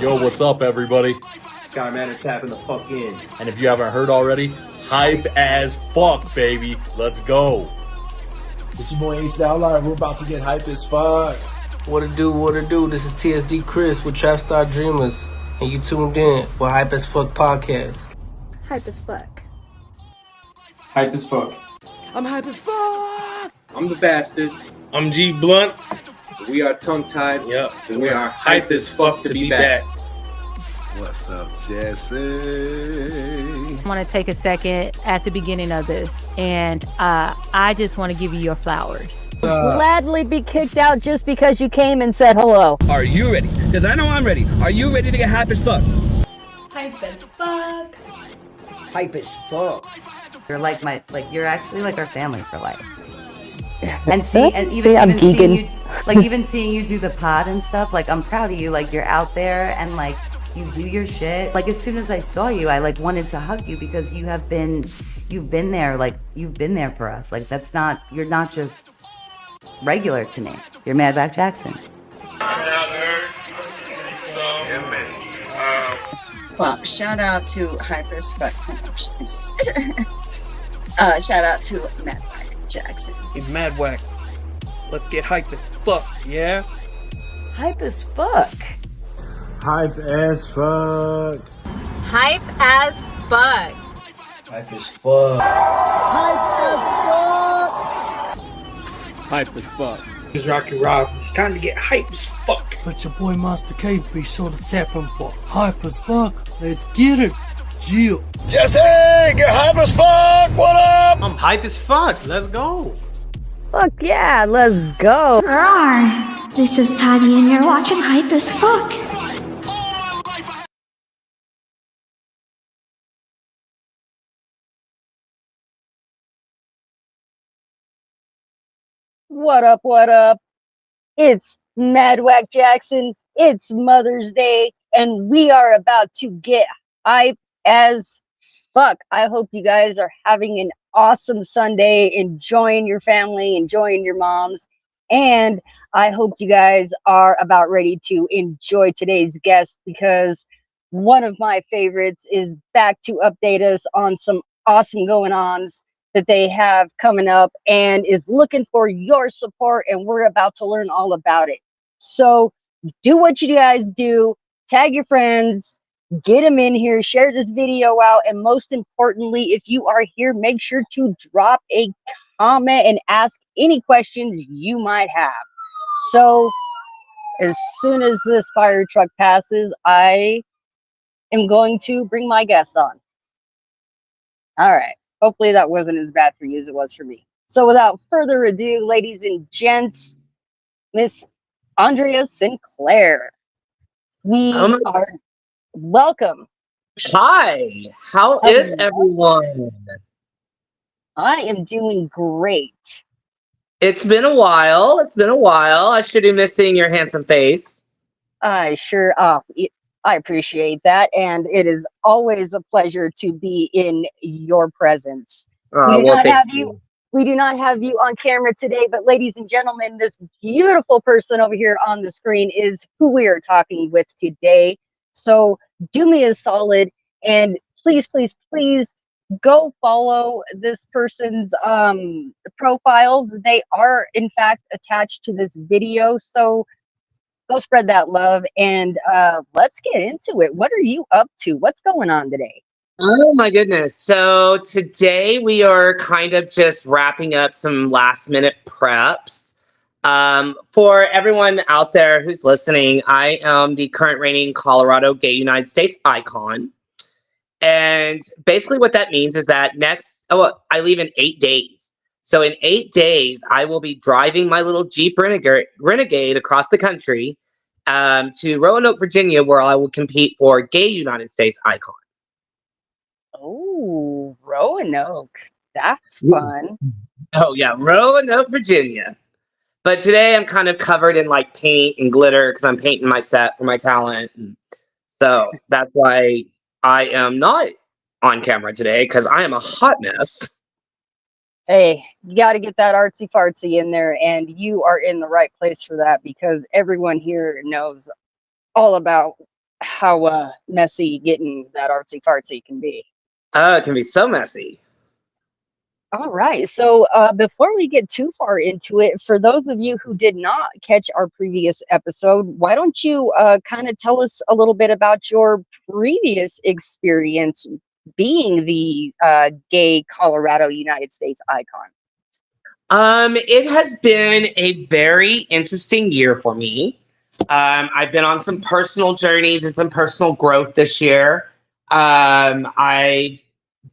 Yo, what's up, everybody? Skyman is tapping the fuck in. And if you haven't heard already, hype as fuck, baby. Let's go. It's your boy Ace Outlier. We're about to get hype as fuck. What it do? This is TSD Chris with Trap Star Dreamers, and you tuned in with Hype as Fuck Podcast. Hype as fuck. Hype as fuck. I'm hype as fuck. I'm the bastard. I'm G Blunt. We are tongue tied. Yep. And we are hyped as fuck to be back. What's up, Jesse? I want to take a second at the beginning of this, and I just want to give you your flowers. Gladly be kicked out just because you came and said hello. Are you ready? Because I know I'm ready. Are you ready to get hype as fuck? Hype as fuck. Hype as fuck. You're actually like our family for life. And even seeing you do the pod and stuff, like I'm proud of you. Like you're out there and like you do your shit. Like as soon as I saw you, I like wanted to hug you because you've been there. Like you've been there for us. Like you're not just regular to me. You're Madback Jackson. Well, shout out to Hype as fuck Promotions. Shout out to Madback Jackson. He's mad whack. Let's get hyped as fuck, yeah? Hype as fuck. Hype as fuck. Hype as fuck. Hype as fuck. Hype as fuck. It's Rocky Rob. It's time to get hyped as fuck. But your boy Master K, be sure to tap him for hype as fuck. Let's get it. Jill. Jesse, get hype as fuck. What up? I'm hyped as fuck. Let's go. Fuck yeah, let's go. Rawr. This is Tiny and you're watching Hype as fuck. What up, what up? It's Madwack Jackson. It's Mother's Day, and we are about to get hype as fuck. I hope you guys are having an awesome Sunday, enjoying your family, enjoying your moms, and I hope you guys are about ready to enjoy today's guest because one of my favorites is back to update us on some awesome going-ons that they have coming up and is looking for your support, and we're about to learn all about it. So do what you guys do, tag your friends, get them in here, share this video out, and most importantly, if you are here, make sure to drop a comment and ask any questions you might have. So as soon as this fire truck passes, I am going to bring my guest on. All right. Hopefully that wasn't as bad for you as it was for me. So without further ado, ladies and gents, Miss Aundria Sinclair. We are welcome. Hi, how is everyone? I am doing great. It's been a while. I should be missing your handsome face. I appreciate that, and it is always a pleasure to be in your presence. We do not have you on camera today, but ladies and gentlemen, this beautiful person over here on the screen is who we are talking with today. So do me a solid and please go follow this person's profiles. They are in fact attached to this video, so go spread that love and let's get into it. What are you up to? What's going on today? Oh my goodness. So today we are kind of just wrapping up some last minute preps. For everyone out there who's listening, I am the current reigning Colorado Gay United States icon. And basically what that means is that I leave in 8 days. So in 8 days, I will be driving my little Jeep Renegade across the country to Roanoke, Virginia, where I will compete for Gay United States Icon. Oh, Roanoke. That's fun. Oh, yeah, Roanoke, Virginia. But today I'm kind of covered in like paint and glitter because I'm painting my set for my talent. So that's why I am not on camera today because I am a hot mess. Hey, you got to get that artsy fartsy in there, and you are in the right place for that because everyone here knows all about how messy getting that artsy fartsy can be. Oh, it can be so messy. All right. So before we get too far into it, for those of you who did not catch our previous episode, why don't you kind of tell us a little bit about your previous experience being the gay Colorado United States icon? It has been a very interesting year for me. I've been on some personal journeys and some personal growth this year. I've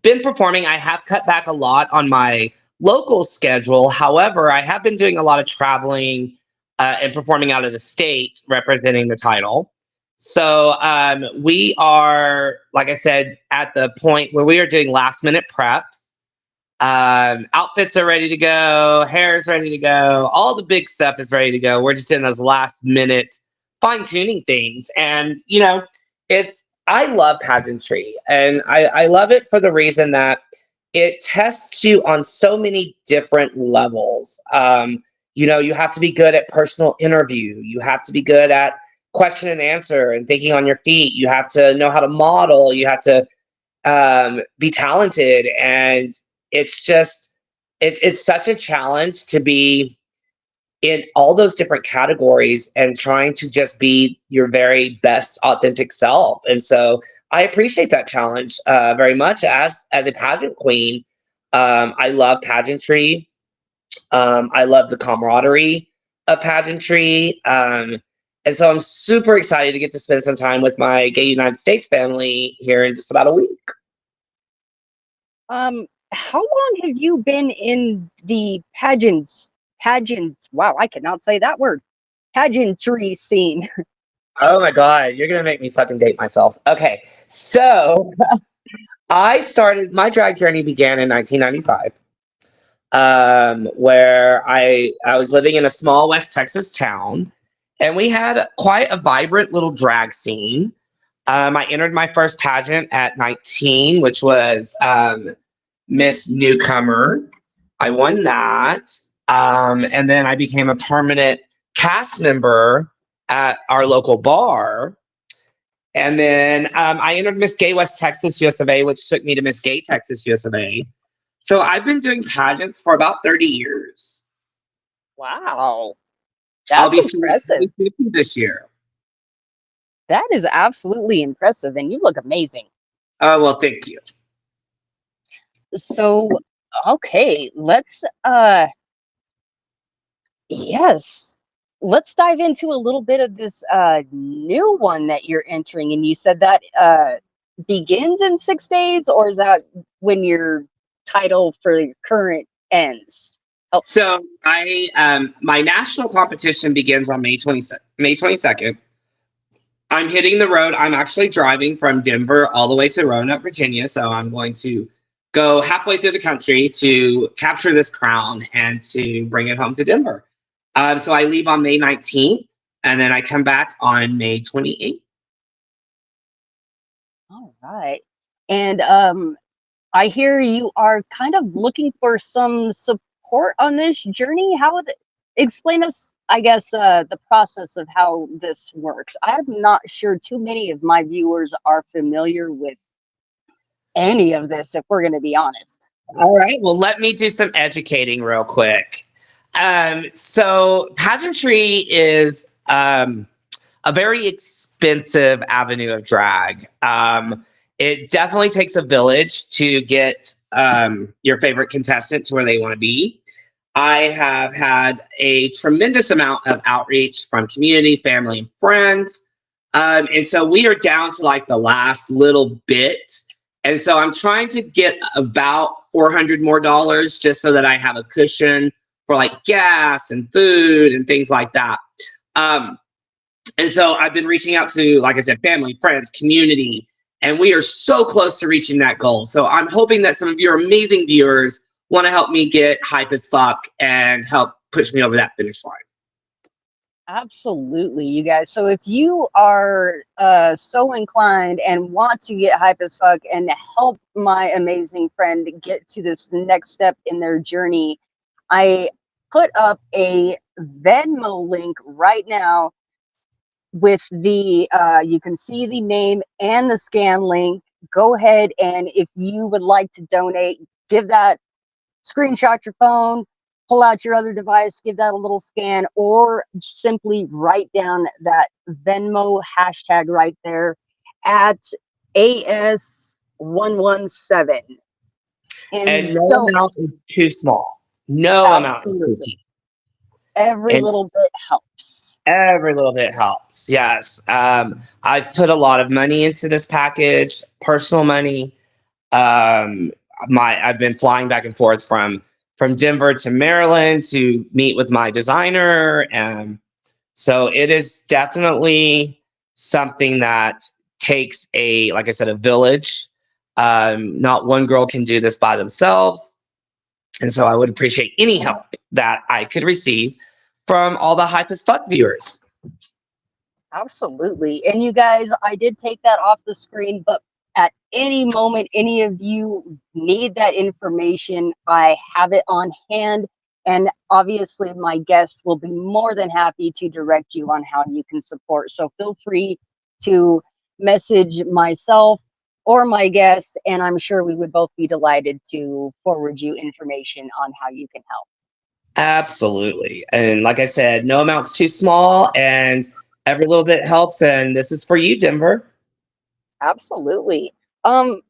been performing. I have cut back a lot on my local schedule. However, I have been doing a lot of traveling and performing out of the state representing the title. So we are, like I said, at the point where we are doing last minute preps. Outfits are ready to go, hair is ready to go, all the big stuff is ready to go. We're just in those last minute fine tuning things. And, you know, I love pageantry, and I love it for the reason that it tests you on so many different levels. You know, you have to be good at personal interview, you have to be good at question and answer and thinking on your feet, you have to know how to model, you have to be talented, and it's such a challenge to be in all those different categories and trying to just be your very best authentic self. And so I appreciate that challenge very much as a pageant queen. I love pageantry. I love the camaraderie of pageantry. And so I'm super excited to get to spend some time with my gay United States family here in just about a week. How long have you been in the pageants? Wow, I cannot say that word. Pageantry scene. Oh my God, you're gonna make me fucking date myself. Okay, so I started my drag journey began in 1995, where I was living in a small West Texas town, and we had quite a vibrant little drag scene. I entered my first pageant at 19, which was Miss Newcomer. I won that, and then I became a permanent cast member at our local bar. And then I entered Miss Gay West Texas US of A, which took me to Miss Gay Texas US of A. So I've been doing pageants for about 30 years. Wow. I'll That's be impressive. 50 this year. That is absolutely impressive, and you look amazing. Well, thank you. So, okay, yes. Let's dive into a little bit of this new one that you're entering. And you said that begins in 6 days, or is that when your title for your current ends? Oh. So my national competition begins on May 22nd. I'm hitting the road. I'm actually driving from Denver all the way to Roanoke, Virginia. So I'm going to go halfway through the country to capture this crown and to bring it home to Denver. So I leave on May 19th, and then I come back on May 28th. All right. And I hear you are kind of looking for some support on this journey. How would explain us, I guess, the process of how this works? I'm not sure too many of my viewers are familiar with any of this, if we're going to be honest. All right. Well, let me do some educating real quick. So pageantry is a very expensive avenue of drag. It definitely takes a village to get your favorite contestant to where they want to be. I have had a tremendous amount of outreach from community, family, and friends. And so we are down to like the last little bit. And so I'm trying to get about $400 more just so that I have a cushion for like gas and food and things like that. And so I've been reaching out to, like I said, family, friends, community, and we are so close to reaching that goal. So I'm hoping that some of your amazing viewers want to help me get hype as fuck and help push me over that finish line. Absolutely, you guys. So if you are so inclined and want to get hype as fuck and help my amazing friend get to this next step in their journey, I put up a Venmo link right now. with the you can see the name and the scan link. Go ahead, and if you would like to donate, give that, screenshot your phone, pull out your other device, give that a little scan, or simply write down that Venmo hashtag right there at AS117. And no Don't, amount is too small. No amount is too absolutely. small. Every And little bit helps. every little bit helps. Yes. I've put a lot of money into this package, personal money. Um, I've been flying back and forth from Denver to Maryland to meet with my designer, and so it is definitely something that takes like I said, a village. Not one girl can do this by themselves, and so I would appreciate any help that I could receive from all the Hype as Fuck viewers. Absolutely. And you guys, I did take that off the screen, but at any moment, any of you need that information, I have it on hand. And obviously, my guests will be more than happy to direct you on how you can support. So feel free to message myself or my guest, and I'm sure we would both be delighted to forward you information on how you can help. Absolutely. And like I said, no amount's too small, and every little bit helps. And this is for you, Denver. Absolutely.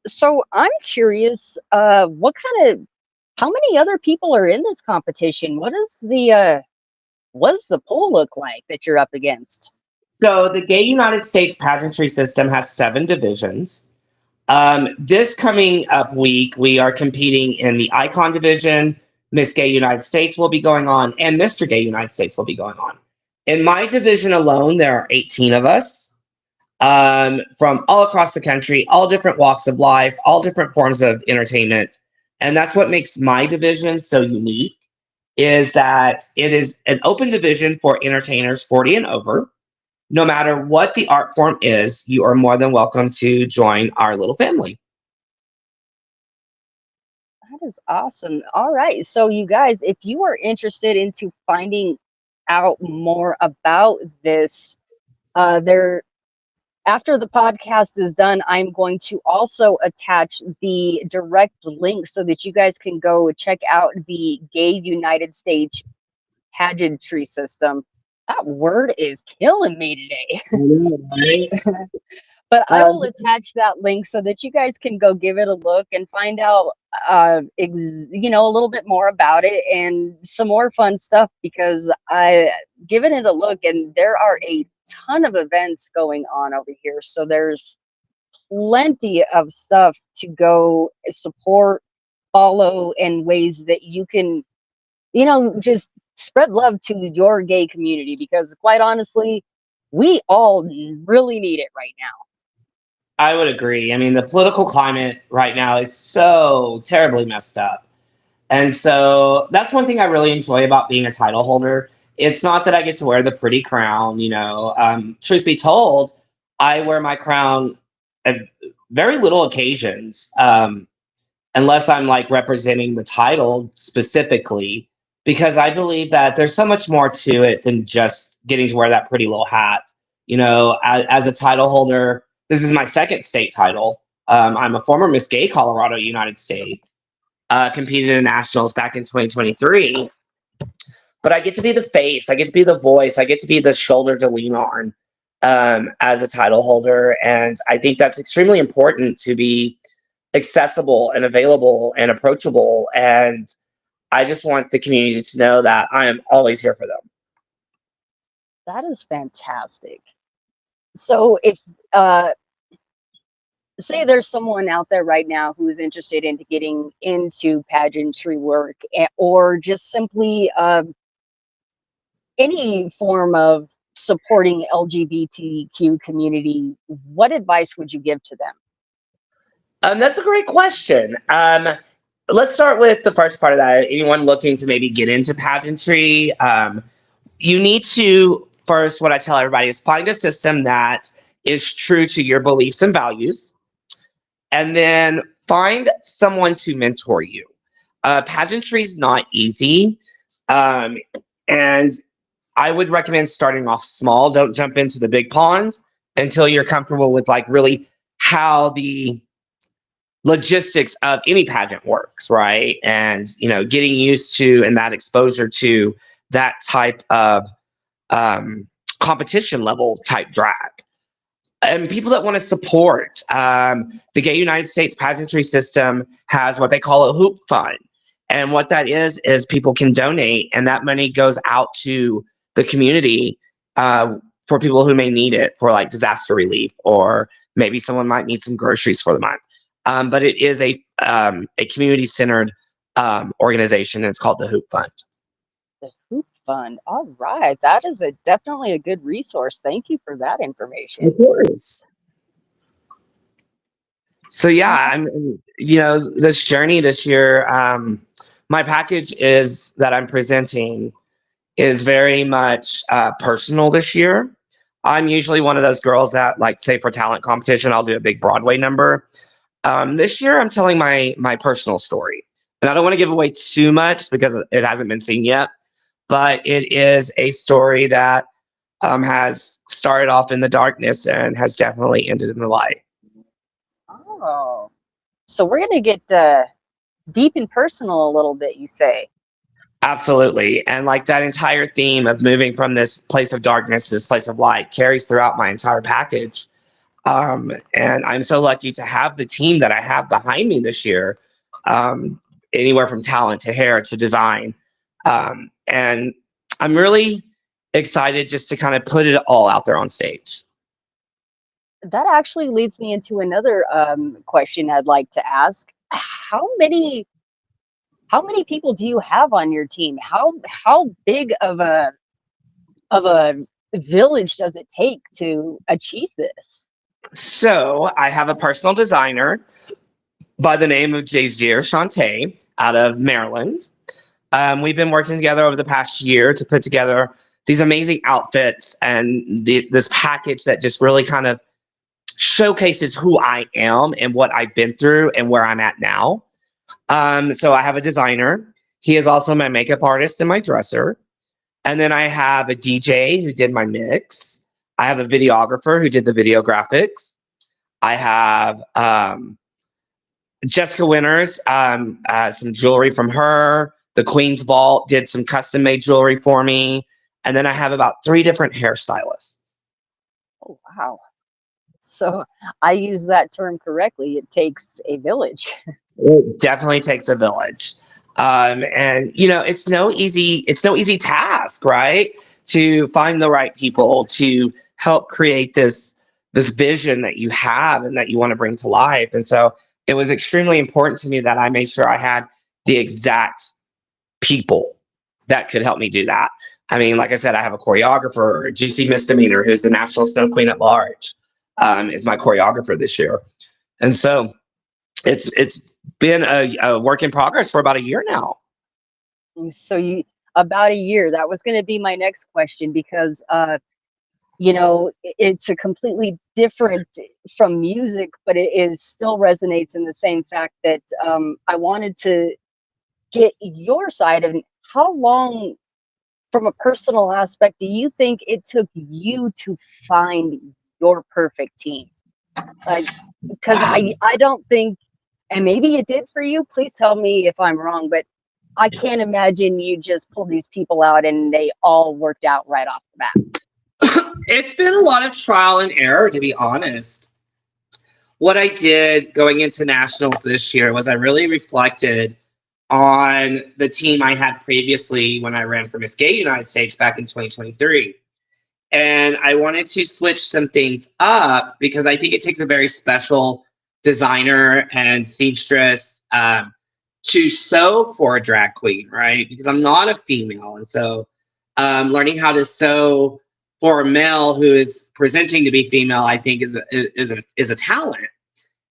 So I'm curious, how many other people are in this competition? What does the poll look like that you're up against? So the Gay United States pageantry system has 7 divisions. This coming up week, we are competing in the Icon division. Miss Gay United States will be going on, and Mr. Gay United States will be going on. In my division alone, there are 18 of us from all across the country, all different walks of life, all different forms of entertainment. And that's what makes my division so unique, is that it is an open division for entertainers 40 and over. No matter what the art form is, you are more than welcome to join our little family. That is awesome. All right. So you guys, if you are interested into finding out more about this, there after the podcast is done, I'm going to also attach the direct link so that you guys can go check out the Gay United States pageantry system. That word is killing me today. I know, right? But I will attach that link so that you guys can go give it a look and find out, a little bit more about it and some more fun stuff, because I given it a look and there are a ton of events going on over here. So there's plenty of stuff to go support, follow, and ways that you can, just spread love to your gay community, because quite honestly, we all really need it right now. I would agree. I mean, the political climate right now is so terribly messed up. And so that's one thing I really enjoy about being a title holder. It's not that I get to wear the pretty crown, truth be told, I wear my crown at very little occasions, unless I'm like representing the title specifically, because I believe that there's so much more to it than just getting to wear that pretty little hat. As a title holder, this is my 2nd state title. I'm a former Miss Gay Colorado United States, competed in nationals back in 2023. But I get to be the face, I get to be the voice, I get to be the shoulder to lean on as a title holder. And I think that's extremely important, to be accessible and available and approachable. And I just want the community to know that I am always here for them. That is fantastic. So if say there's someone out there right now who's interested into getting into pageantry work, or just simply any form of supporting LGBTQ community, what advice would you give to them? That's a great question. Let's start with the first part of that. Anyone looking to maybe get into pageantry, you need to, first, what I tell everybody is find a system that is true to your beliefs and values, and then find someone to mentor you. Pageantry is not easy, and I would recommend starting off small. Don't jump into the big pond until you're comfortable with like really how the logistics of any pageant works, right? And getting used to and that exposure to that type of competition level type drag. And people that want to support the Gay United States pageantry system has what they call a hoop fund. And what that is people can donate, and that money goes out to the community for people who may need it for like disaster relief, or maybe someone might need some groceries for the month. But it is a community-centered organization, and it's called the Hoop Fund. The Hoop Fund. All right, that is definitely a good resource. Thank you for that information. Of course. So yeah, this journey this year, my package that I'm presenting is very much personal this year. I'm usually one of those girls that, like, say for talent competition, I'll do a big Broadway number. This year, I'm telling my personal story, and I don't want to give away too much because it hasn't been seen yet. But it is a story that has started off in the darkness and has definitely ended in the light. Oh, so we're gonna get deep and personal a little bit, you say? Absolutely. And like that entire theme of moving from this place of darkness to this place of light carries throughout my entire package. And I'm so lucky to have the team that I have behind me this year, anywhere from talent to hair to design. And I'm really excited just to kind of put it all out there on stage. That actually leads me into another question I'd like to ask. How many people do you have on your team? How big of a village does it take to achieve this? So I have a personal designer by the name of Jazier Shantae out of Maryland. We've been working together over the past year to put together these amazing outfits and this package that just really kind of showcases who I am and what I've been through and where I'm at now. So I have a designer. He is also my makeup artist and my dresser. And then I have a DJ who did my mix. I have a videographer who did the video graphics. I have Jessica Winters, some jewelry from her. The Queen's Vault did some custom made jewelry for me. And then I have about 3 different hairstylists. Oh, wow. So I use that term correctly. It takes a village. It definitely takes a village. And it's no easy task, right? To find the right people to help create this vision that you have and that you want to bring to life. And so it was extremely important to me that I made sure I had the exact people that could help me do that. I mean, like I said, I have a choreographer, Juicy Misdemeanor, who's the National Snow Queen at Large, is my choreographer this year. And so it's been a work in progress for about a year now. So about a year. That was going to be my next question, because it's a completely different from music, but it still resonates in the same fact that I wanted to get your side of how long, from a personal aspect, do you think it took you to find your perfect team? Because I don't think, and maybe it did for you, please tell me if I'm wrong, but I can't imagine you just pulled these people out and they all worked out right off the bat. It's been a lot of trial and error, to be honest. What I did going into nationals this year was I really reflected on the team I had previously when I ran for Miss Gay United States back in 2023. And I wanted to switch some things up because I think it takes a very special designer and seamstress to sew for a drag queen, right? Because I'm not a female. And so learning how to sew for a male who is presenting to be female, I think is a talent.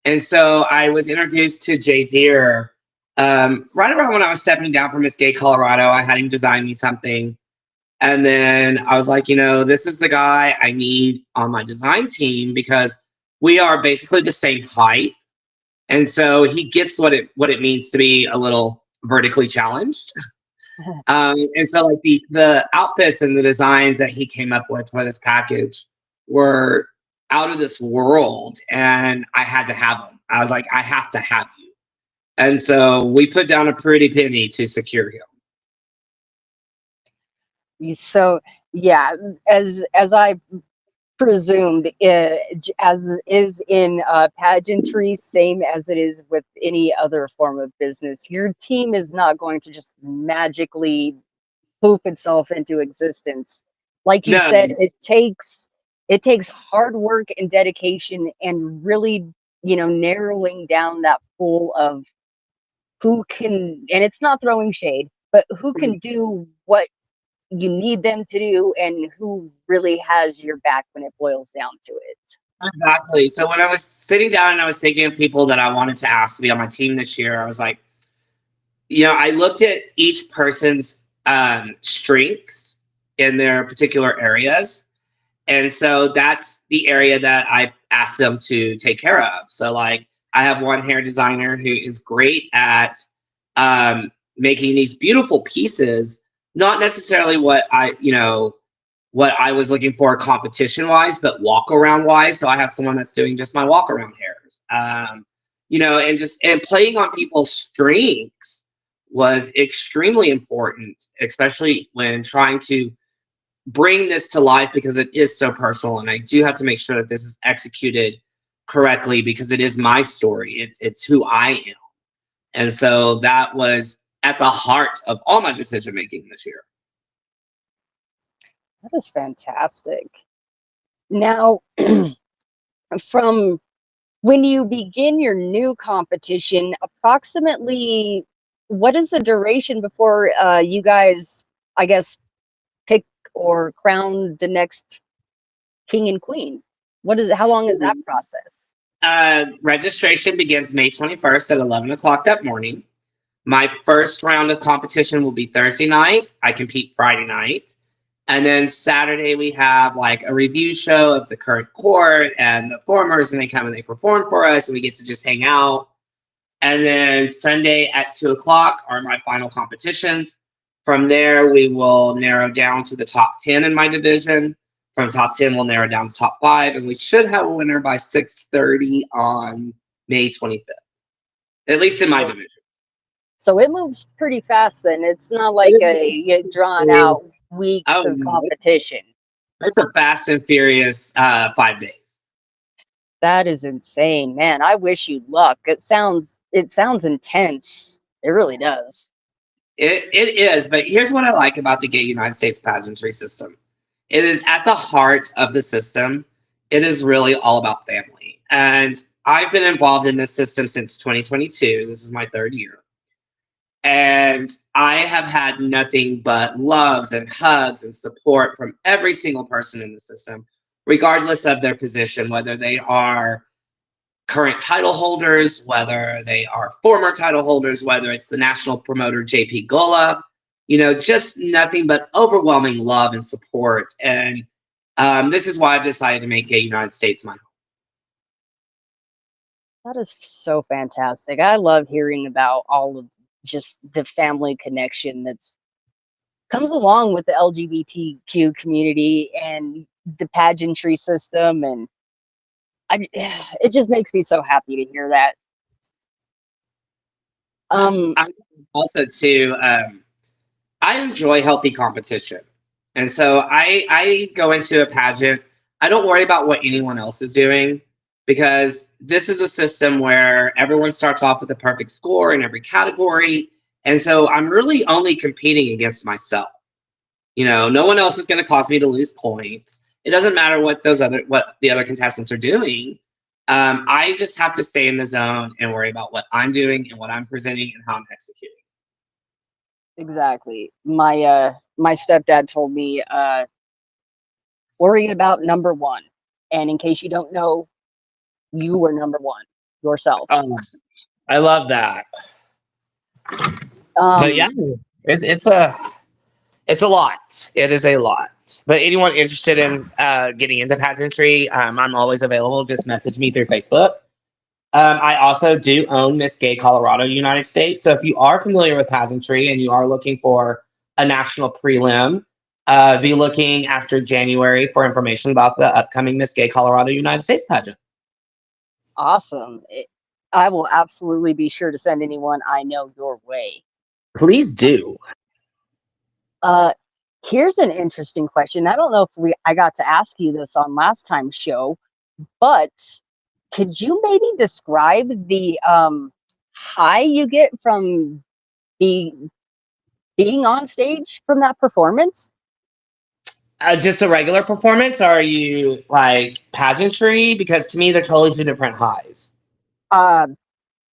And so I was introduced to Jazier right around when I was stepping down from Miss Gay Colorado. I had him design me something. And then I was like, this is the guy I need on my design team because we are basically the same height. And so he gets what it means to be a little vertically challenged. And so like the outfits and the designs that he came up with for this package were out of this world, and I had to have them. I was like, I have to have you. And so we put down a pretty penny to secure him. So yeah, as I presumed, as is in pageantry, same as it is with any other form of business, your team is not going to just magically poof itself into existence. Like you No. said, it takes hard work and dedication, and really, narrowing down that pool of who can, and it's not throwing shade, but who can do what you need them to do, and who really has your back when it boils down to it. Exactly. So when I was sitting down and I was thinking of people that I wanted to ask to be on my team this year, I was like, I looked at each person's strengths in their particular areas. And so that's the area that I asked them to take care of. So like I have one hair designer who is great at making these beautiful pieces, not necessarily what I was looking for competition wise, but walk around wise. So I have someone that's doing just my walk around hairs. And playing on people's strengths was extremely important, especially when trying to bring this to life, because it is so personal, and I do have to make sure that this is executed correctly because it is my story. It's who I am. And so that was at the heart of all my decision making this year. That is fantastic. Now, from when you begin your new competition, approximately what is the duration before you guys, I guess, pick or crown the next king and queen? How long is that process? Registration begins May 21st at 11 o'clock that morning. My first round of competition will be Thursday night. I compete Friday night. And then Saturday, we have like a review show of the current court and the formers, and they come and they perform for us, and we get to just hang out. And then Sunday at 2 o'clock are my final competitions. From there, we will narrow down to the top 10 in my division. From top 10, we'll narrow down to top 5, and we should have a winner by 6:30 on May 25th, at least in my division. So it moves pretty fast then. It's not like a drawn out weeks of competition. It's a fast and furious 5 days. That is insane, man. I wish you luck. It sounds intense. It really does. It is, but here's what I like about the gay United States pageantry system. It is at the heart of the system. It is really all about family. And I've been involved in this system since 2022. This is my 3rd year. And I have had nothing but loves and hugs and support from every single person in the system, regardless of their position, whether they are current title holders, whether they are former title holders, whether it's the national promoter, JP Gola, just nothing but overwhelming love and support. And this is why I've decided to make Gay United States my home. That is so fantastic. I love hearing about all of just the family connection that's comes along with the LGBTQ community and the pageantry system, and it just makes me so happy to hear that. I also too, I enjoy healthy competition, and so I go into a pageant. I don't worry about what anyone else is doing, because this is a system where everyone starts off with a perfect score in every category. And so I'm really only competing against myself. No one else is going to cause me to lose points. It doesn't matter what the other contestants are doing. I just have to stay in the zone and worry about what I'm doing and what I'm presenting and how I'm executing. Exactly. My stepdad told me, worry about number one. And in case you don't know, you were number one yourself. I love that. But yeah, it's a lot. It is a lot. But anyone interested in getting into pageantry, I'm always available. Just message me through Facebook. I also do own Miss Gay Colorado, United States. So if you are familiar with pageantry and you are looking for a national prelim, be looking after January for information about the upcoming Miss Gay Colorado, United States pageant. Awesome. I will absolutely be sure to send anyone I know your way. Please do. Here's an interesting question. I don't know if I got to ask you this on last time's show, but could you maybe describe the high you get from being on stage from that performance? Just a regular performance, or are you like pageantry? Because to me, they're totally two different highs.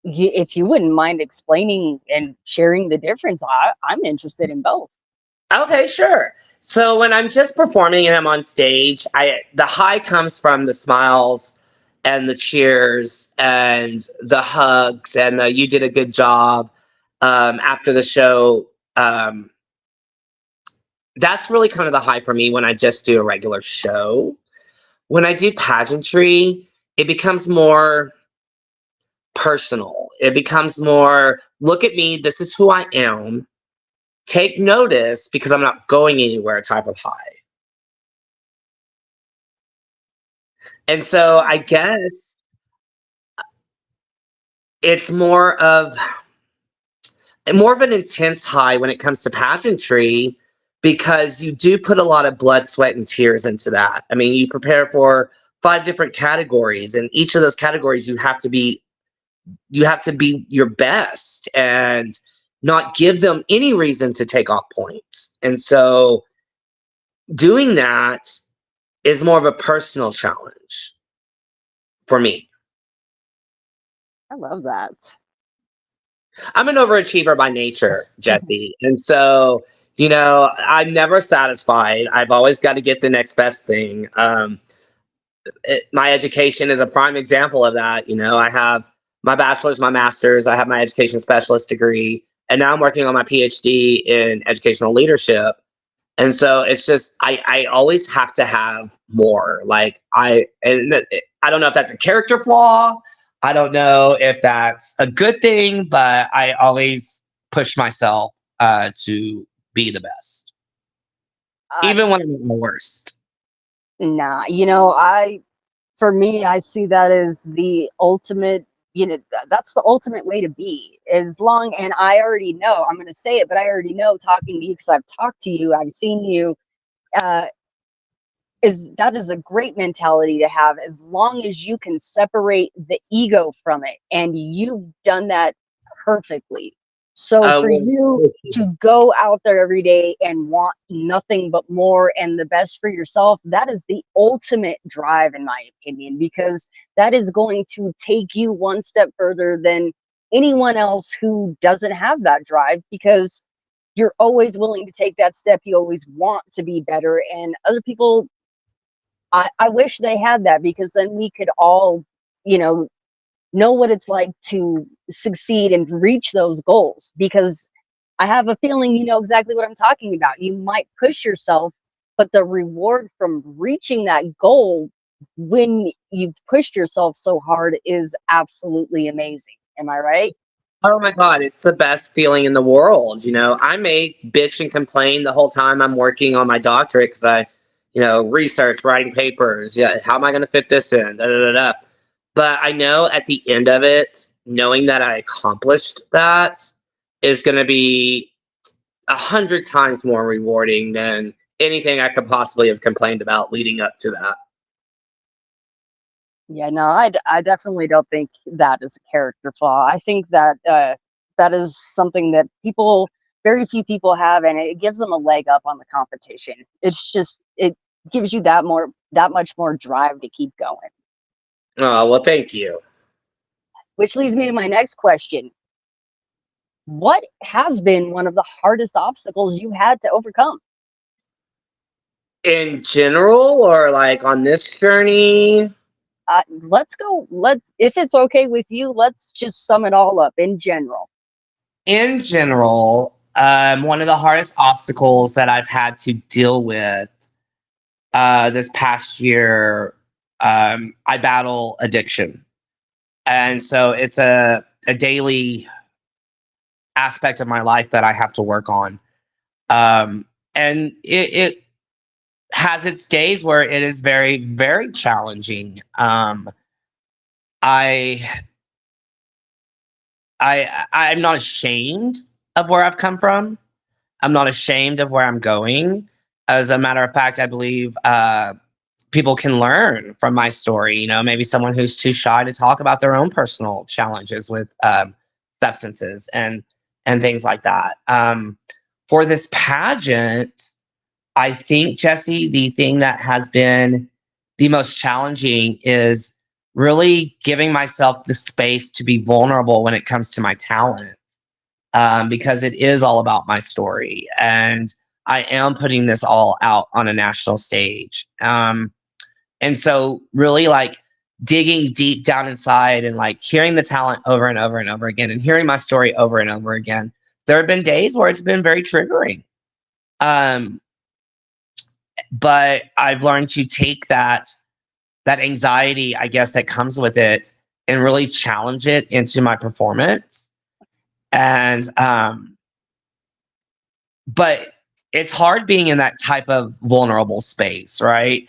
If you wouldn't mind explaining and sharing the difference, I'm interested in both. Okay, sure. So when I'm just performing and I'm on stage, the high comes from the smiles and the cheers and the hugs and the, you did a good job after the show. That's really kind of the high for me when I just do a regular show. When I do pageantry, it becomes more personal. It becomes more, look at me, this is who I am. Take notice because I'm not going anywhere type of high. And so I guess it's more of an intense high when it comes to pageantry because you do put a lot of blood, sweat, and tears into that. I mean, you prepare for 5 different categories, and each of those categories you have to be your best and not give them any reason to take off points. And so doing that is more of a personal challenge for me. I love that. I'm an overachiever by nature, Jesse. And so, I'm never satisfied. I've always got to get the next best thing. My education is a prime example of that. I have my bachelor's, my master's, I have my education specialist degree, and now I'm working on my PhD in educational leadership. And so it's just, I always have to have more. I don't know if that's a character flaw. I don't know if that's a good thing, but I always push myself to be the best, even when I'm at my worst. Nah, for me, I see that as the ultimate, that's the ultimate way to be. And I already know, I'm going to say it, but I already know talking to you because I've talked to you, I've seen you, that is a great mentality to have as long as you can separate the ego from it. And you've done that perfectly. So for you to go out there every day and want nothing but more and the best for yourself, that is the ultimate drive, in my opinion, because that is going to take you one step further than anyone else who doesn't have that drive, because you're always willing to take that step. You always want to be better. And other people, I wish they had that, because then we could all, know what it's like to succeed and reach those goals. Because I have a feeling you know exactly what I'm talking about. You might push yourself, but the reward from reaching that goal when you've pushed yourself so hard is absolutely amazing. Am I right? Oh my God, it's the best feeling in the world. I may bitch and complain the whole time I'm working on my doctorate because I, research, writing papers. Yeah, how am I going to fit this in? Da, da, da, da. But I know at the end of it, knowing that I accomplished that is going to be 100 times more rewarding than anything I could possibly have complained about leading up to that. Yeah, no, I definitely don't think that is a character flaw. I think that that is something that very few people have, and it gives them a leg up on the competition. It gives you that much more drive to keep going. Oh, well, thank you. Which leads me to my next question. What has been one of the hardest obstacles you had to overcome? In general, or like on this journey? If it's okay with you, let's just sum it all up in general. In general, one of the hardest obstacles that I've had to deal with this past year, I battle addiction. And so it's a daily aspect of my life that I have to work on. And it has its days where it is very, very challenging. I I'm not ashamed of where I've come from. I'm not ashamed of where I'm going. As a matter of fact, I believe people can learn from my story. You know, maybe someone who's too shy to talk about their own personal challenges with substances and things like that. For this pageant, I think, Jesse, the thing that has been the most challenging is really giving myself the space to be vulnerable when it comes to my talent, because it is all about my story. And I am putting this all out on a national stage. And so, really, like, digging deep down inside and like hearing the talent over and over and over again and hearing my story over and over again, there have been days where it's been very triggering. Um, but I've learned to take that anxiety, I guess, that comes with it and really challenge it into my performance. And but it's hard being in that type of vulnerable space, right?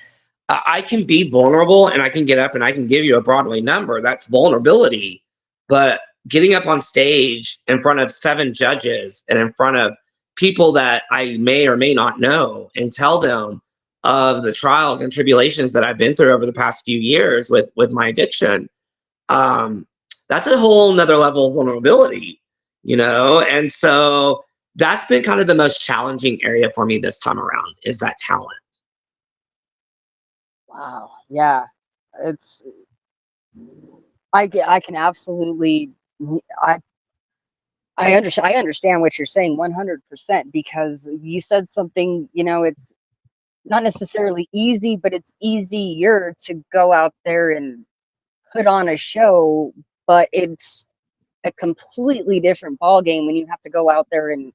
I can be vulnerable and I can get up and I can give you a Broadway number. That's vulnerability. But getting up on stage in front of 7 judges and in front of people that I may or may not know and tell them of the trials and tribulations that I've been through over the past few years with my addiction, um, that's a whole nother level of vulnerability, you know? And so that's been kind of the most challenging area for me this time around, is that talent. Wow. Yeah. It's I can absolutely I I understand what you're saying 100% because you said something, you know, it's not necessarily easy, but it's easier to go out there and put on a show, but it's a completely different ball game when you have to go out there and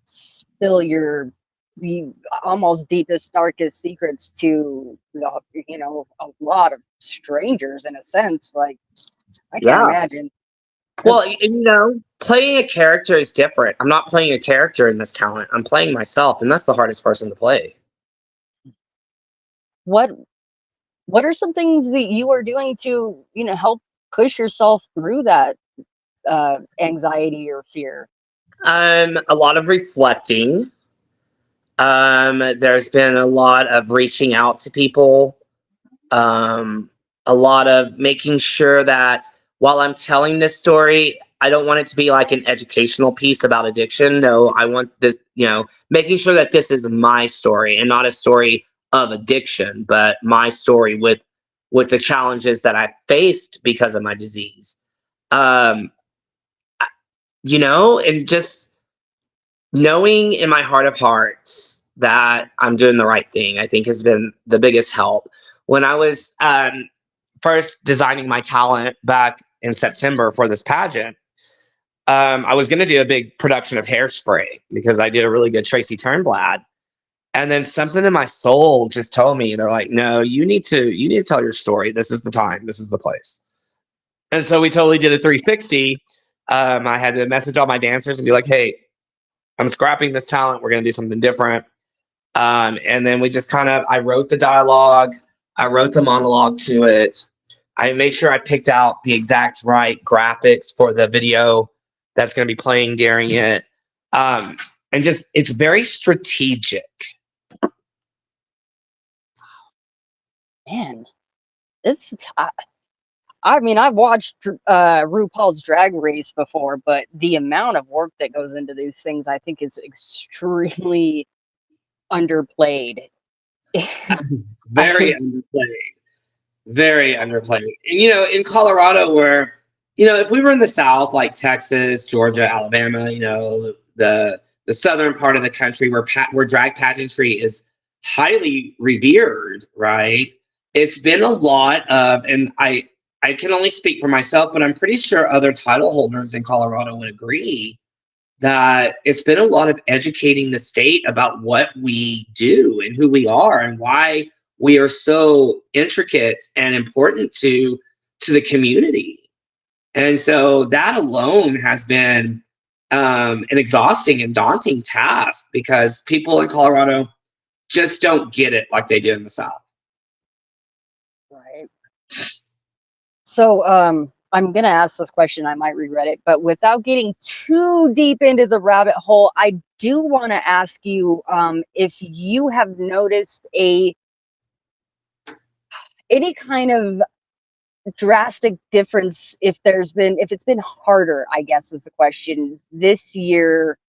spill your the almost deepest, darkest secrets to the, you know, a lot of strangers in a sense. Like, I can't Yeah. imagine. Well, That's and, you know, playing a character is different. I'm not playing a character in this talent. I'm playing myself, and that's the hardest person to play. what what are some things that you are doing to, you know, help push yourself through that anxiety or fear? A lot of reflecting. There's been a lot of reaching out to people. Um, a lot of making sure that while I'm telling this story, I don't want it to be like an educational piece about addiction. No, I want this, you know, making sure that this is my story and not a story of addiction, but my story with the challenges that I faced because of my disease. Um, you know, and just knowing in my heart of hearts that I'm doing the right thing, I think has been the biggest help. When I was first designing my talent back in September for this pageant, I was going to do a big production of Hairspray because I did a really good Tracy Turnblad. And then something in my soul just told me, they're like, no, you need to tell your story. This is the time. This is the place. And so we totally did a 360. I had to message all my dancers and be like, hey, I'm scrapping this talent. We're going to do something different. And then we just kind of, I wrote the dialogue. I wrote the monologue to it. I made sure I picked out the exact right graphics for the video that's going to be playing during it. And just, it's very strategic. Man, it's I mean, I've watched RuPaul's Drag Race before, but the amount of work that goes into these things, I think, is extremely underplayed. Very underplayed. Very underplayed. And, you know, in Colorado, where, you know, if we were in the South, like Texas, Georgia, Alabama, you know, the southern part of the country where drag pageantry is highly revered, right? It's been a lot of, and I can only speak for myself, but I'm pretty sure other title holders in Colorado would agree that it's been a lot of educating the state about what we do and who we are and why we are so intricate and important to the community. And so that alone has been an exhausting and daunting task because people in Colorado just don't get it like they do in the South. Right. So, I'm gonna ask this question. I might regret it, but without getting too deep into the rabbit hole, I do want to ask you if you have noticed any kind of drastic difference, if it's been harder, I guess is the question, this year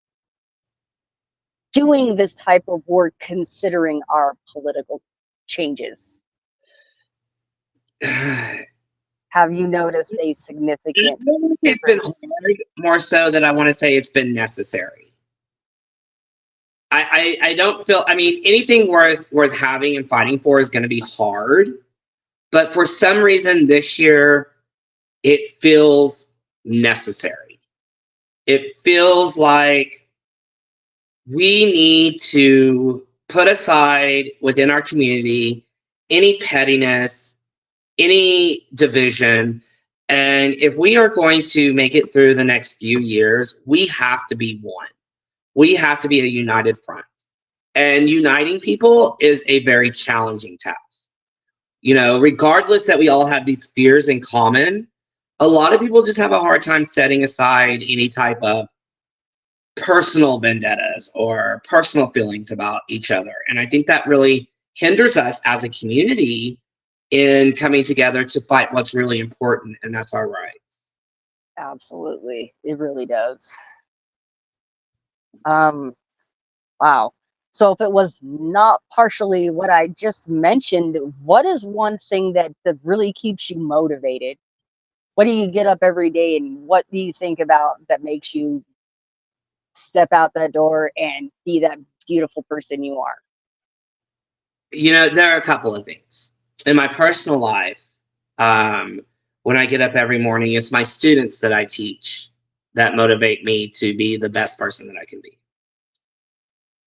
doing this type of work considering our political changes. Have you noticed a significant It's been difference? hard, more so that I want to say it's been necessary. I don't feel, I mean, anything worth having and fighting for is going to be hard, but for some reason this year it feels necessary. It feels like we need to put aside within our community any pettiness, any division. And if we are going to make it through the next few years, we have to be one. We have to be a united front. And uniting people is a very challenging task. You know, regardless that we all have these fears in common, a lot of people just have a hard time setting aside any type of personal vendettas or personal feelings about each other. And I think that really hinders us as a community in coming together to fight what's really important, and that's our rights. Absolutely. It really does. Wow. So if it was not partially what I just mentioned, what is one thing that really keeps you motivated? What do you get up every day and what do you think about that makes you step out that door and be that beautiful person you are? You know, there are a couple of things. In my personal life, when I get up every morning, it's my students that I teach that motivate me to be the best person that I can be.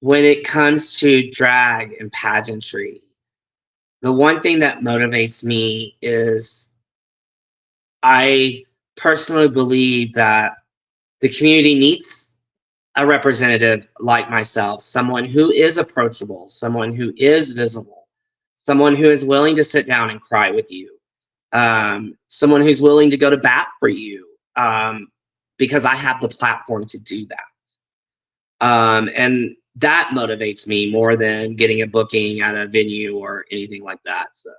When it comes to drag and pageantry, the one thing that motivates me is I personally believe that the community needs a representative like myself, someone who is approachable, someone who is visible, someone who is willing to sit down and cry with you, someone who's willing to go to bat for you, because I have the platform to do that. And that motivates me more than getting a booking at a venue or anything like that. So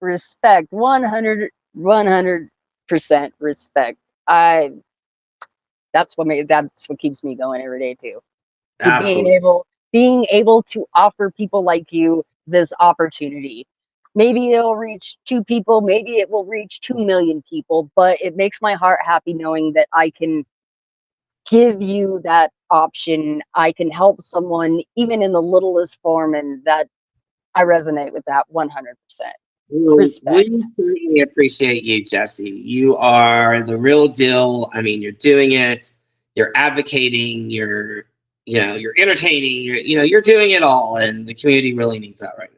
Respect. 100% respect. That's what keeps me going every day too. absolutely. Being able to offer people like you this opportunity. Maybe it'll reach 2 people, maybe it will reach 2 million people, but it makes my heart happy knowing that I can give you that option. I can help someone even in the littlest form, and that I resonate with that 100%. Respect. We certainly appreciate you, Jesse. You are the real deal. I mean, you're doing it, you're advocating, you're entertaining, you're doing it all, and the community really needs that right now.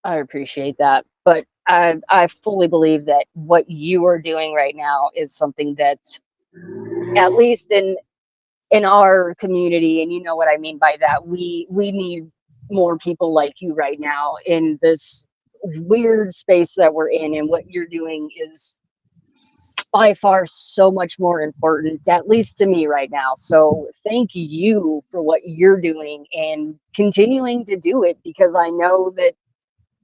I appreciate that, but I fully believe that what you are doing right now is something that, at least in our community, and you know what I mean by that, we need more people like you right now in this weird space that we're in, and what you're doing is by far so much more important, at least to me right now. So thank you for what you're doing and continuing to do it, because I know that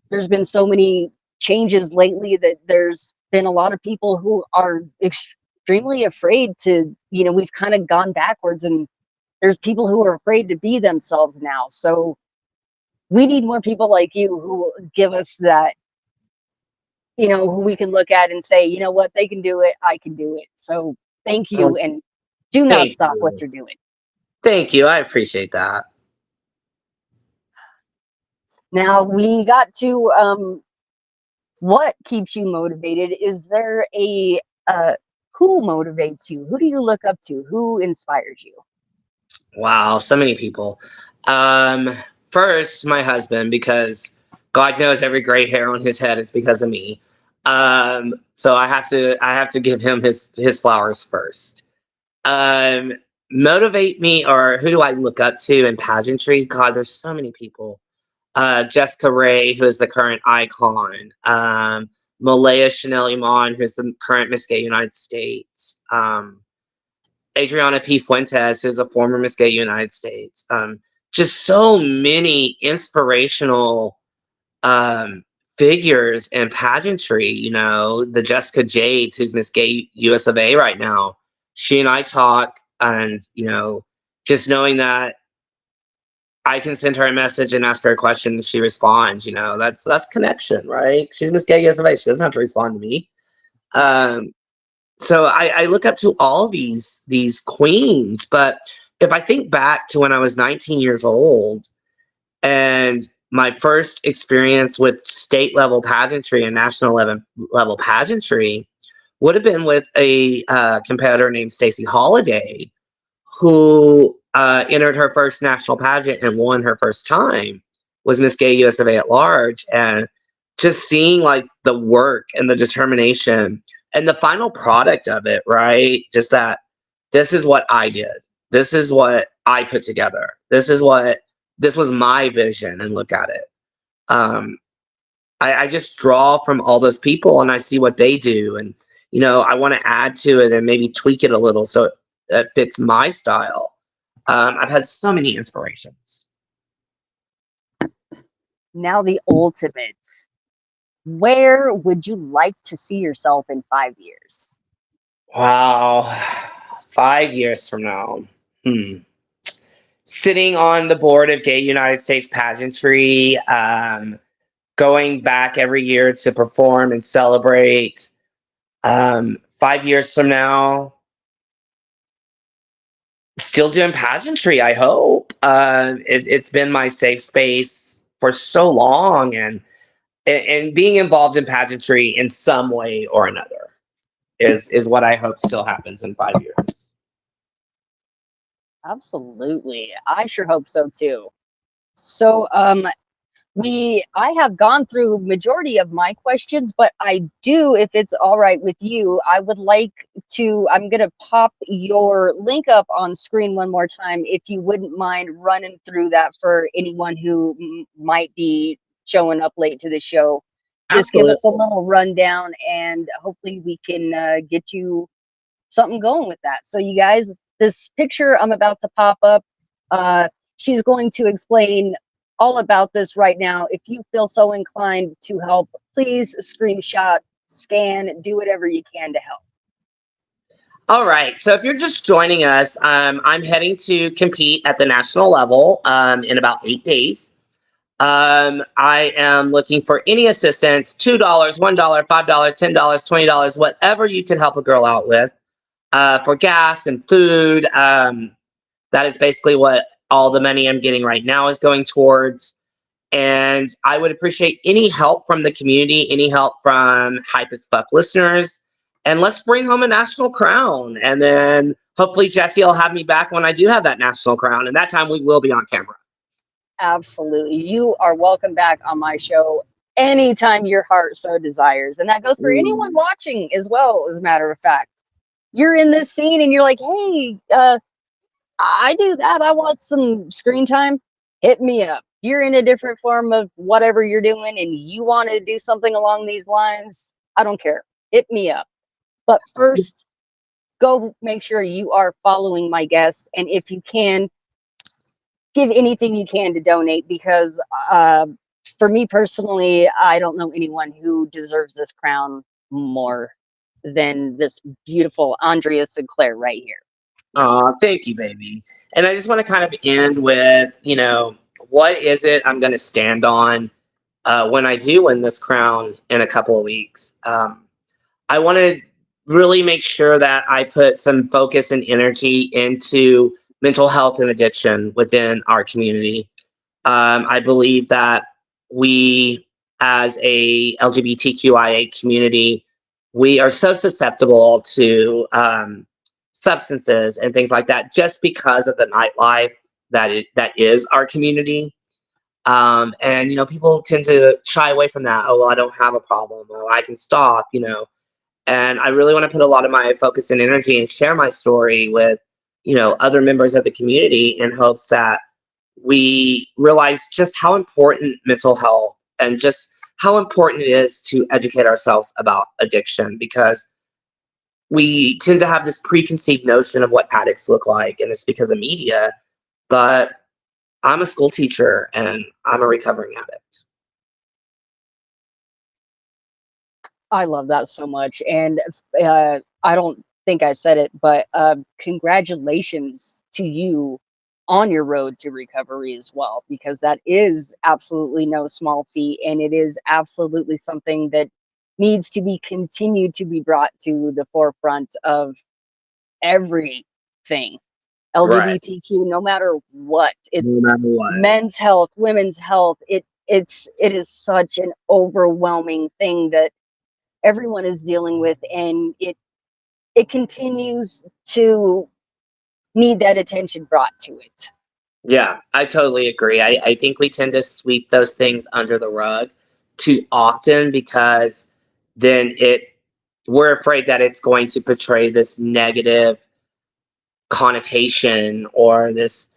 there's been so many changes lately that there's been a lot of people who are extremely afraid to, we've kind of gone backwards, and there's people who are afraid to be themselves now. So we need more people like you who will give us that, who we can look at and say, you know what, they can do it, I can do it. So thank you, and do not Thank stop what you. you're doing. Thank you. I appreciate that. Now we got to what keeps you motivated. Is there a who motivates you? Who do you look up to? Who inspires you? Wow, so many people. First, my husband, because God knows every gray hair on his head is because of me. So I have to give him his flowers first. Motivate me, or who do I look up to in pageantry? God, there's so many people. Jessica Ray, who is the current icon. Malaya Chanel Iman, who's the current Miss Gay United States. Adriana P. Fuentes, who's a former Miss Gay United States. Just so many inspirational figures in pageantry. You know, the Jessica Jades, who's Miss Gay US of A right now. She and I talk, and you know, just knowing that I can send her a message and ask her a question and she responds, you know, that's connection, right? She's Miss Gay US of A. She doesn't have to respond to me. So I look up to all these queens. But if I think back to when I was 19 years old and my first experience with state level pageantry and national level pageantry would have been with a competitor named Stacey Holiday, who entered her first national pageant and won her first time, was Miss Gay US of A at large. And just seeing like the work and the determination and the final product of it, right? Just that this is what I did. This is what I put together. This was my vision, and look at it. I just draw from all those people and I see what they do. And, you know, I want to add to it and maybe tweak it a little so it fits my style. I've had so many inspirations. Now the ultimate. Where would you like to see yourself in 5 years? Wow. 5 years from now. Sitting on the board of Gay United States Pageantry, going back every year to perform and celebrate. 5 years from now, still doing pageantry, I hope. It's been my safe space for so long, and being involved in pageantry in some way or another is what I hope still happens in 5 years. Absolutely. I sure hope so too. So I have gone through majority of my questions, but I do, if it's all right with you, I would like to, I'm going to pop your link up on screen one more time, if you wouldn't mind running through that for anyone who might be showing up late to the show. Just Absolutely. give us a little rundown and hopefully we can get you something going with that. So you guys, this picture I'm about to pop up, she's going to explain all about this right now. If you feel so inclined to help, please screenshot, scan, do whatever you can to help. All right. So if you're just joining us, I'm heading to compete at the national level in about 8 days. I am looking for any assistance, $2, $1, $5, $10, $20, whatever you can help a girl out with for gas and food. That is basically what all the money I'm getting right now is going towards. And I would appreciate any help from the community, any help from Hype as Fuck listeners. And let's bring home a national crown. And then hopefully Jesse will have me back when I do have that national crown. And that time we will be on camera. Absolutely. You are welcome back on my show anytime your heart so desires. And that goes for anyone watching as well, as a matter of fact. You're in this scene and you're like, hey, I do that. I want some screen time. Hit me up. You're in a different form of whatever you're doing and you want to do something along these lines. I don't care. Hit me up. But first, go make sure you are following my guest. And if you can, give anything you can to donate, because for me personally, I don't know anyone who deserves this crown more than this beautiful Aundria Sinclair right here. Thank you, baby. And I just want to kind of end with, you know, what is it I'm going to stand on when I do win this crown in a couple of weeks? I want to really make sure that I put some focus and energy into mental health and addiction within our community. I believe that we, as a LGBTQIA community, we are so susceptible to substances and things like that just because of the nightlife that is our community. And people tend to shy away from that. Oh, well, I don't have a problem. Oh, I can stop. And I really want to put a lot of my focus and energy and share my story with other members of the community in hopes that we realize just how important mental health and just how important it is to educate ourselves about addiction, because we tend to have this preconceived notion of what addicts look like, and it's because of media. But I'm a school teacher and I'm a recovering addict. I love that so much. And I don't think I said it, but congratulations to you on your road to recovery as well, because that is absolutely no small feat. And it is absolutely something that needs to be continued to be brought to the forefront of everything. Right. LGBTQ, no matter what, No matter what. men's health, women's health, it is such an overwhelming thing that everyone is dealing with, and it continues to need that attention brought to it. Yeah, I totally agree. I think we tend to sweep those things under the rug too often, because then we're afraid that it's going to portray this negative connotation or this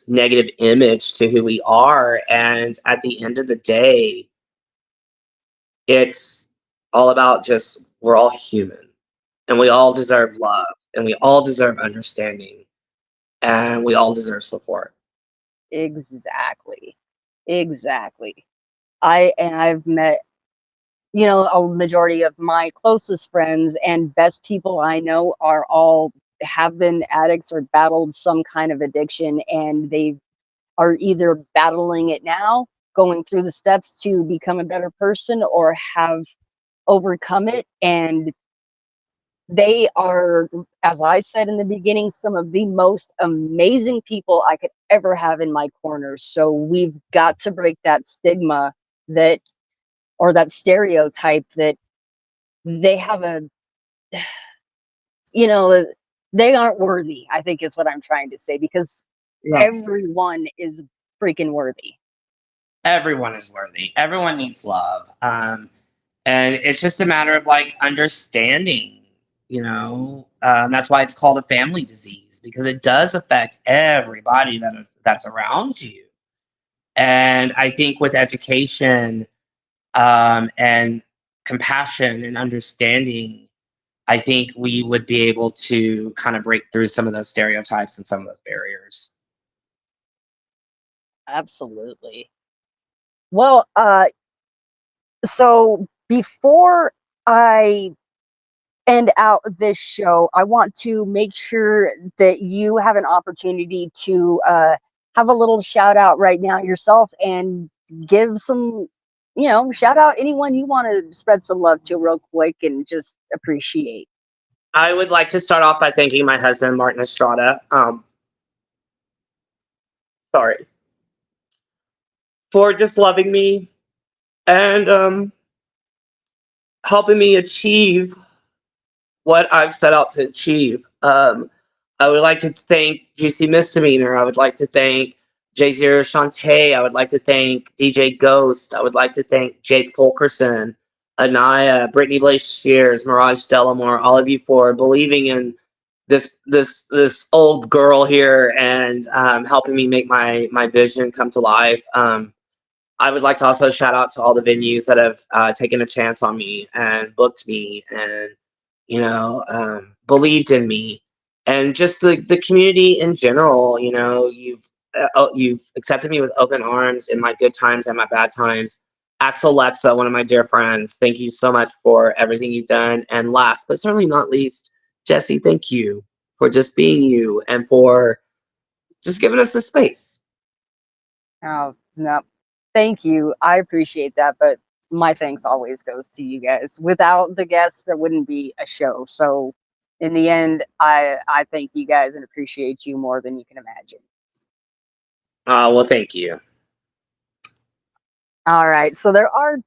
negative image to who we are. And at the end of the day, it's all about just, we're all human and we all deserve love and we all deserve understanding and we all deserve support. Exactly. I've met, a majority of my closest friends and best people I know are all have been addicts or battled some kind of addiction, and they are either battling it now, going through the steps to become a better person, or have overcome it. And they are, as I said in the beginning, some of the most amazing people I could ever have in my corner. So we've got to break that stigma that, or that stereotype that they have they aren't worthy, I think is what I'm trying to say, because Yeah. everyone is freaking worthy. Everyone is worthy. Everyone needs love. And it's just a matter of understanding, that's why it's called a family disease, because it does affect everybody that's around you. And I think with education, and compassion and understanding, I think we would be able to kind of break through some of those stereotypes and some of those barriers. Absolutely. Well, so before I end out this show, I want to make sure that you have an opportunity to have a little shout out right now yourself, and give some, shout out anyone you want to spread some love to real quick and just appreciate. I would like to start off by thanking my husband, Martin Estrada. Sorry. For just loving me and helping me achieve what I've set out to achieve. I would like to thank Juicy Misdemeanor. I would like to thank J Zero Shantae. I would like to thank DJ Ghost. I would like to thank Jake Fulkerson, Anaya, Brittany Blaze Shears, Mirage Delamore, all of you for believing in this old girl here and helping me make my vision come to life. I would like to also shout out to all the venues that have taken a chance on me and booked me and believed in me, and just the community in general. You've accepted me with open arms in my good times and my bad times. Axel Lexa, one of my dear friends, thank you so much for everything you've done. And last but certainly not least, Jesse, thank you for just being you and for just giving us the space. Oh, no, thank you. I appreciate that, but my thanks always goes to you guys. Without the guests, there wouldn't be a show. So in the end, I thank you guys and appreciate you more than you can imagine. Well, thank you. All right. So there are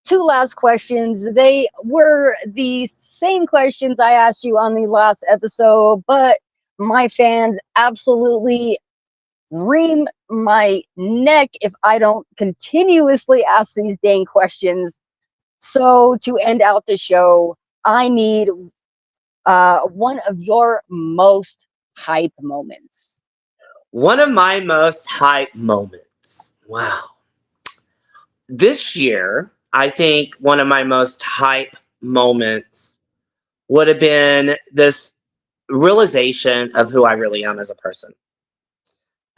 two last questions. They were the same questions I asked you on the last episode, but my fans absolutely ream my neck if I don't continuously ask these dang questions. So to end out the show, I need one of your most hype moments. One of my most hype moments. Wow. This year, I think one of my most hype moments would have been this realization of who I really am as a person.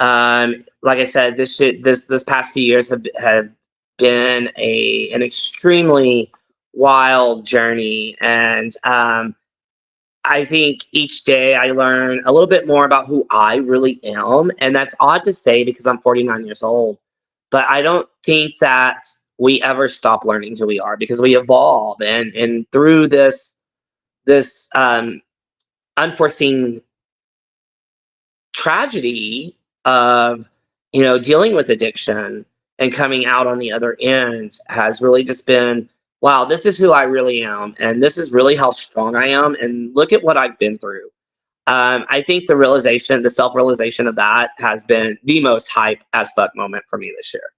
Like I said, this past few years have been an extremely wild journey, and I think each day I learn a little bit more about who I really am, and that's odd to say because I'm 49 years old, but I don't think that we ever stop learning who we are because we evolve, and through this unforeseen tragedy of dealing with addiction and coming out on the other end has really just been, wow, this is who I really am, and this is really how strong I am, and look at what I've been through. I think the self-realization of that has been the most hype as fuck moment for me this year.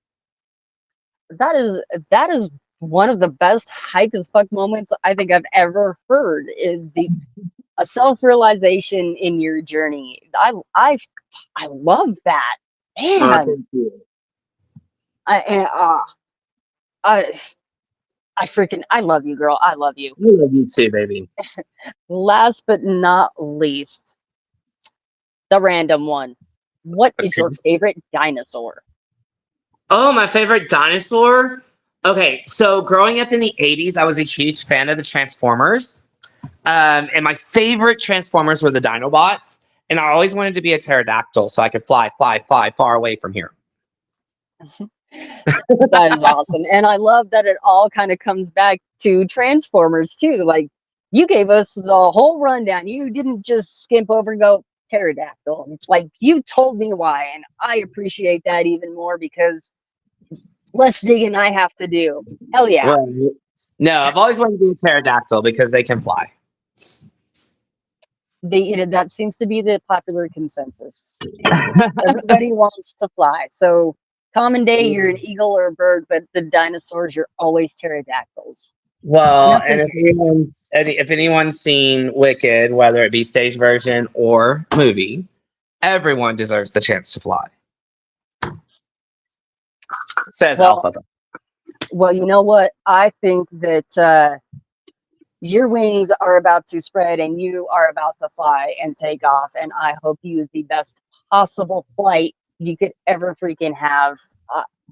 That is one of the best hype as fuck moments I think I've ever heard. Is a self-realization in your journey. I love that, man. Thank you. I freaking I love you, girl. I love you. I love you too, baby. Last but not least, the random one. What is your favorite dinosaur? Oh, my favorite dinosaur? Okay, so growing up in the 80s, I was a huge fan of the Transformers. And my favorite Transformers were the Dinobots. And I always wanted to be a pterodactyl so I could fly far away from here. That is awesome. And I love that it all kind of comes back to Transformers too. Like, you gave us the whole rundown. You didn't just skimp over and go pterodactyl. It's like you told me why, and I appreciate that even more because less digging I have to do. Hell yeah. Well, no, I've always wanted to be a pterodactyl because they can fly. That seems to be the popular consensus. Everybody wants to fly. So common day, you're an eagle or a bird, but the dinosaurs, you're always pterodactyls. Well, and if anyone's seen Wicked, whether it be stage version or movie, everyone deserves the chance to fly. Says Alpha. Well, you know what? I think that your wings are about to spread and you are about to fly and take off. And I hope you have the best possible flight you could ever freaking have.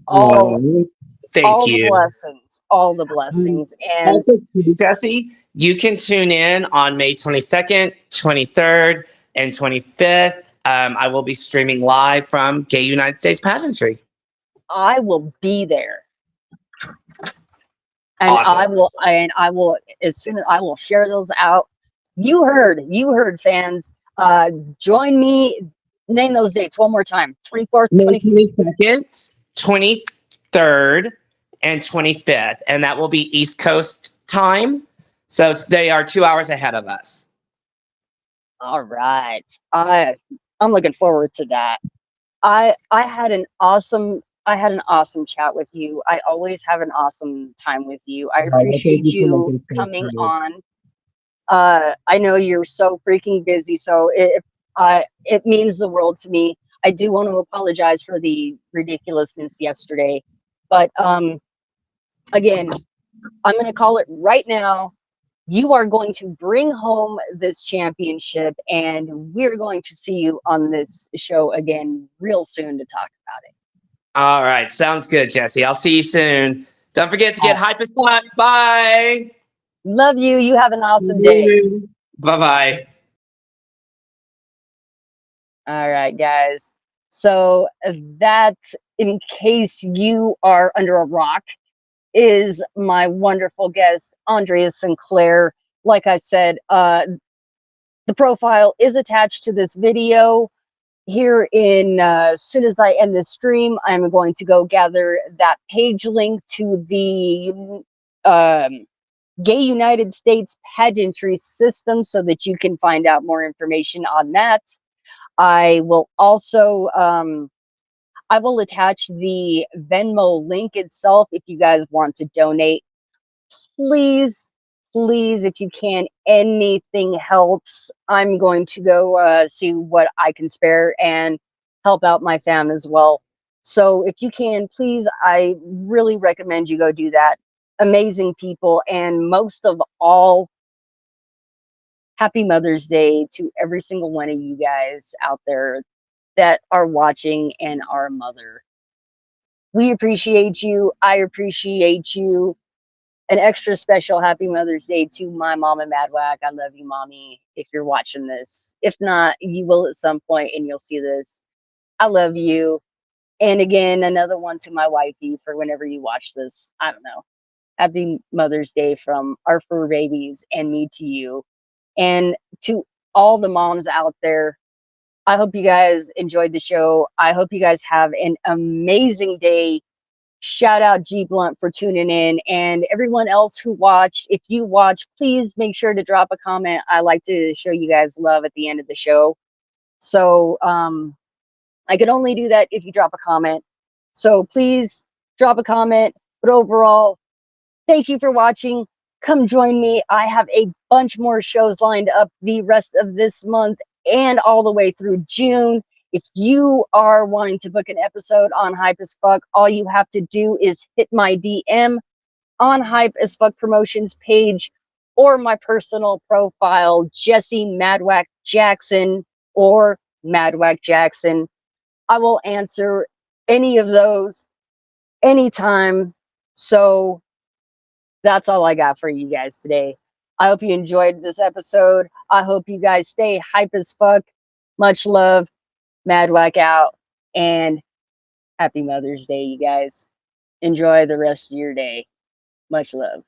All the blessings, all the blessings. And also, Jesse, you can tune in on May 22nd, 23rd, and 25th. I will be streaming live from Gay United States Pageantry. I will be there. And Awesome. I will as soon as I will share those out. You heard fans. Join me. Name those dates one more time. 24th, May 22nd, 23rd, and 25th. And that will be East Coast time. So they are 2 hours ahead of us. All right. I'm looking forward to that. I had an awesome chat with you. I always have an awesome time with you. I appreciate you coming on. I know you're so freaking busy, so it means the world to me. I do want to apologize for the ridiculousness yesterday, but again, I'm going to call it right now. You are going to bring home this championship, and we're going to see you on this show again real soon to talk about it. All right. Sounds good, Jesse. I'll see you soon. Don't forget to get hype as fuck. Bye. Love you. You have an awesome day. Bye-bye. All right, guys. So that's, in case you are under a rock, is my wonderful guest, Aundria Sinclair. Like I said, the profile is attached to this video. Here in as soon as I end this stream, I'm going to go gather that page link to the Gay United States Pageantry System so that you can find out more information on that. I will also I will attach the Venmo link itself if you guys want to donate. Please, please, if you can, anything helps. I'm going to go see what I can spare and help out my fam as well. So if you can, please, I really recommend you go do that. Amazing people, and most of all, happy Mother's Day to every single one of you guys out there that are watching and are a mother. We appreciate you. I appreciate you. An extra special happy Mother's Day to my mama Madwack. I love you, mommy, if you're watching this. If not, you will at some point and you'll see this. I love you. And again, another one to my wifey for whenever you watch this. I don't know. Happy Mother's Day from our fur babies and me to you. And to all the moms out there, I hope you guys enjoyed the show. I hope you guys have an amazing day. Shout out G Blunt for tuning in, and everyone else who watched. If you watch, please make sure to drop a comment. I like to show you guys love at the end of the show. So I can only do that if you drop a comment. So please drop a comment. But overall, thank you for watching. Come join me. I have a bunch more shows lined up the rest of this month and all the way through June. If you are wanting to book an episode on Hype as Fuck, all you have to do is hit my DM on Hype as Fuck Promotions page or my personal profile, Jesse Madwack Jackson or Madwack Jackson. I will answer any of those anytime. So that's all I got for you guys today. I hope you enjoyed this episode. I hope you guys stay hype as fuck. Much love. Madwack out. And happy Mother's Day, you guys. Enjoy the rest of your day. Much love.